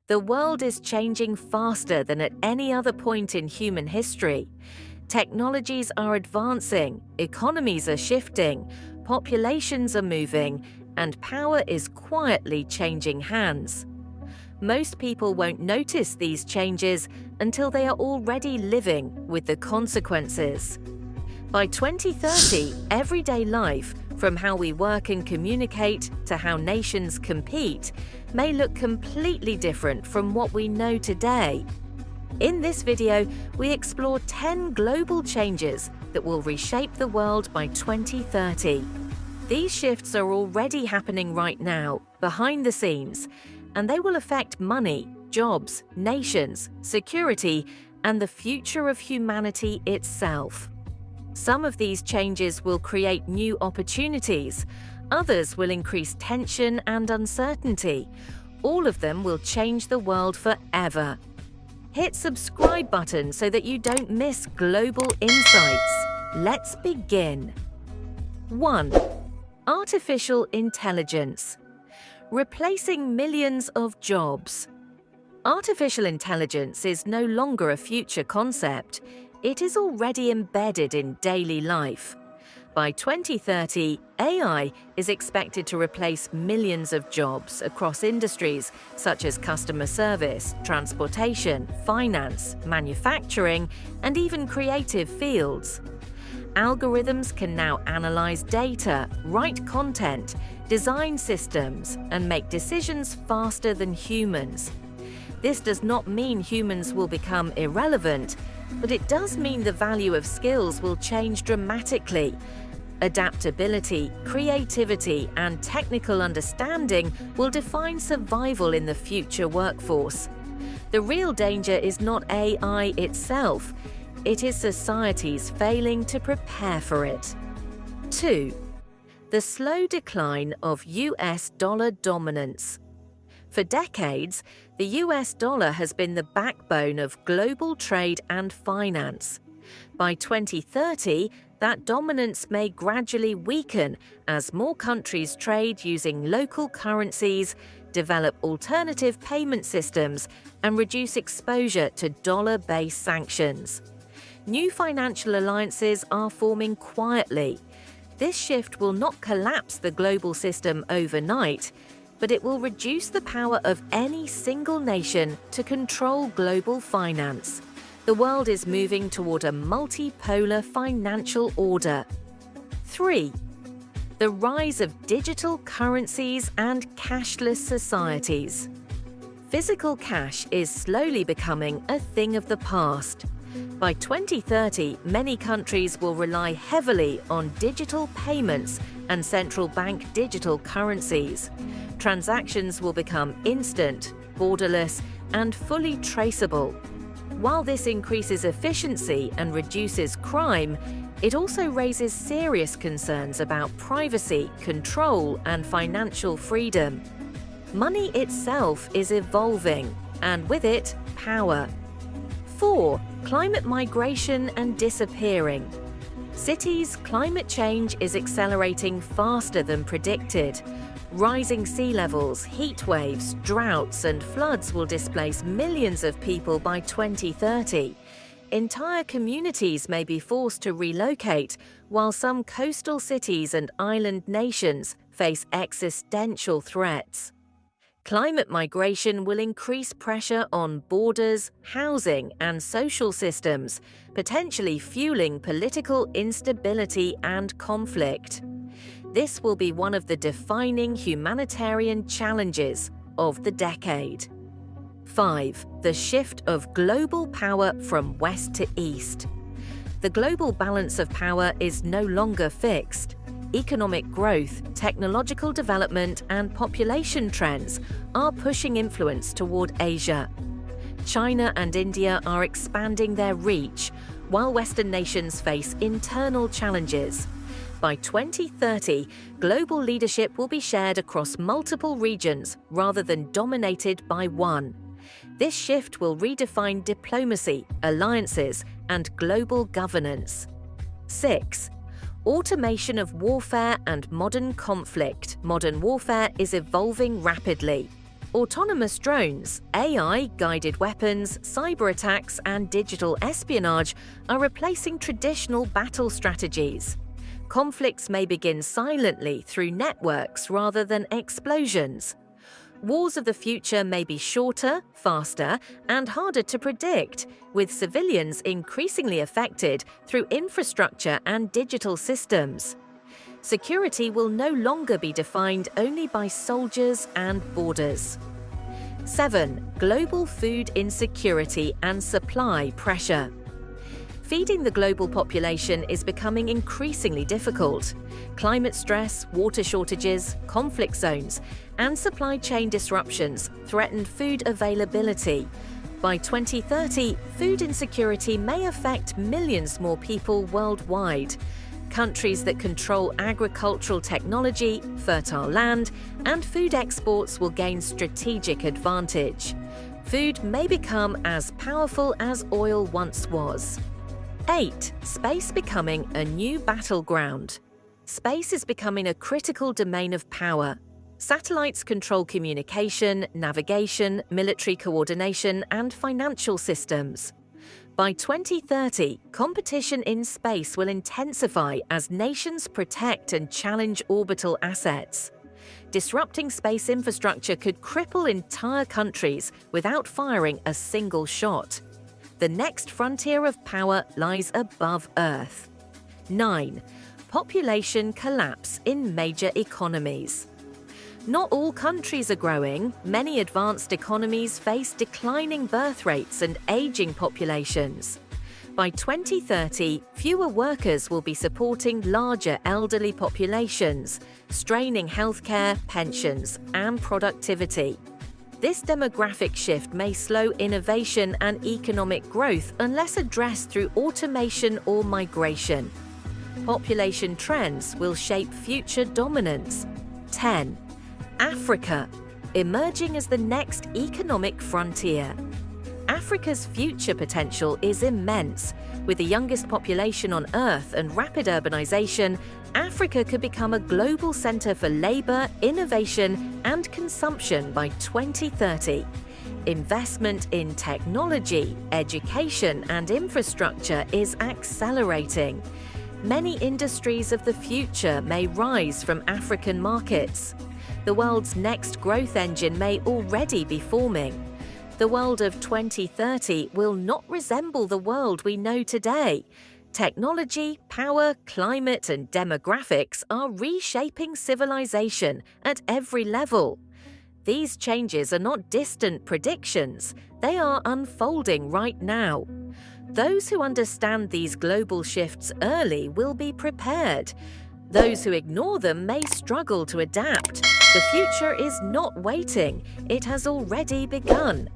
The world is changing faster than at any other point in human history. Technologies are advancing, economies are shifting, populations are moving, and power is quietly changing hands. Most people won't notice these changes until they are already living with the consequences. By 2030, everyday life, from how we work and communicate to how nations compete, may look completely different from what we know today. In this video, we explore 10 global changes that will reshape the world by 2030. These shifts are already happening right now, behind the scenes, and they will affect money, jobs, nations, security, and the future of humanity itself. Some of these changes will create new opportunities. Others will increase tension and uncertainty. All of them will change the world forever. Hit subscribe button so that you don't miss global insights. Let's begin. 1. Artificial intelligence. Replacing millions of jobs. Artificial intelligence is no longer a future concept. It is already embedded in daily life. By 2030, AI is expected to replace millions of jobs across industries such as customer service, transportation, finance, manufacturing, and even creative fields. Algorithms can now analyze data, write content, design systems, and make decisions faster than humans. This does not mean humans will become irrelevant, but it does mean the value of skills will change dramatically. Adaptability, creativity, and technical understanding will define survival in the future workforce. The real danger is not AI itself. It is societies failing to prepare for it. 2. The slow decline of US dollar dominance. For decades, the US dollar has been the backbone of global trade and finance. By 2030, that dominance may gradually weaken as more countries trade using local currencies, develop alternative payment systems, and reduce exposure to dollar-based sanctions. New financial alliances are forming quietly. This shift will not collapse the global system overnight, but it will reduce the power of any single nation to control global finance. The world is moving toward a multipolar financial order. 3. The rise of digital currencies and cashless societies. Physical cash is slowly becoming a thing of the past. By 2030, many countries will rely heavily on digital payments and central bank digital currencies. Transactions will become instant, borderless, and fully traceable. While this increases efficiency and reduces crime, it also raises serious concerns about privacy, control, and financial freedom. Money itself is evolving, and with it, power. 4. Climate migration and disappearing. Cities' climate change is accelerating faster than predicted. Rising sea levels, heat waves, droughts, and floods will displace millions of people by 2030. Entire communities may be forced to relocate, while some coastal cities and island nations face existential threats. Climate migration will increase pressure on borders, housing, and social systems, potentially fueling political instability and conflict. This will be one of the defining humanitarian challenges of the decade. 5. The shift of global power from west to east. The global balance of power is no longer fixed. Economic growth, technological development, and population trends are pushing influence toward Asia. China and India are expanding their reach, while Western nations face internal challenges. By 2030, global leadership will be shared across multiple regions rather than dominated by one. This shift will redefine diplomacy, alliances, and global governance. 6. Automation of warfare and modern conflict. Modern warfare is evolving rapidly. Autonomous drones, AI-guided weapons, cyber attacks, and digital espionage are replacing traditional battle strategies. Conflicts may begin silently through networks rather than explosions. Wars of the future may be shorter, faster, and harder to predict, with civilians increasingly affected through infrastructure and digital systems. Security will no longer be defined only by soldiers and borders. 7. Global food insecurity and supply pressure. Feeding the global population is becoming increasingly difficult. Climate stress, water shortages, conflict zones, and supply chain disruptions threaten food availability. By 2030, food insecurity may affect millions more people worldwide. Countries that control agricultural technology, fertile land, and food exports will gain strategic advantage. Food may become as powerful as oil once was. 8. Space becoming a new battleground. Space is becoming a critical domain of power. Satellites control communication, navigation, military coordination, and financial systems. By 2030, competition in space will intensify as nations protect and challenge orbital assets. Disrupting space infrastructure could cripple entire countries without firing a single shot. The next frontier of power lies above Earth. 9. Population collapse in major economies. Not all countries are growing. Many advanced economies face declining birth rates and aging populations. By 2030, fewer workers will be supporting larger elderly populations, straining healthcare, pensions, and productivity. This demographic shift may slow innovation and economic growth unless addressed through automation or migration. Population trends will shape future dominance. 10. Africa, emerging as the next economic frontier. Africa's future potential is immense. With the youngest population on Earth and rapid urbanization, Africa could become a global center for labor, innovation, and consumption by 2030. Investment in technology, education, and infrastructure is accelerating. Many industries of the future may rise from African markets. The world's next growth engine may already be forming. The world of 2030 will not resemble the world we know today. Technology, power, climate, and demographics are reshaping civilization at every level. These changes are not distant predictions, they are unfolding right now. Those who understand these global shifts early will be prepared. Those who ignore them may struggle to adapt. The future is not waiting, it has already begun.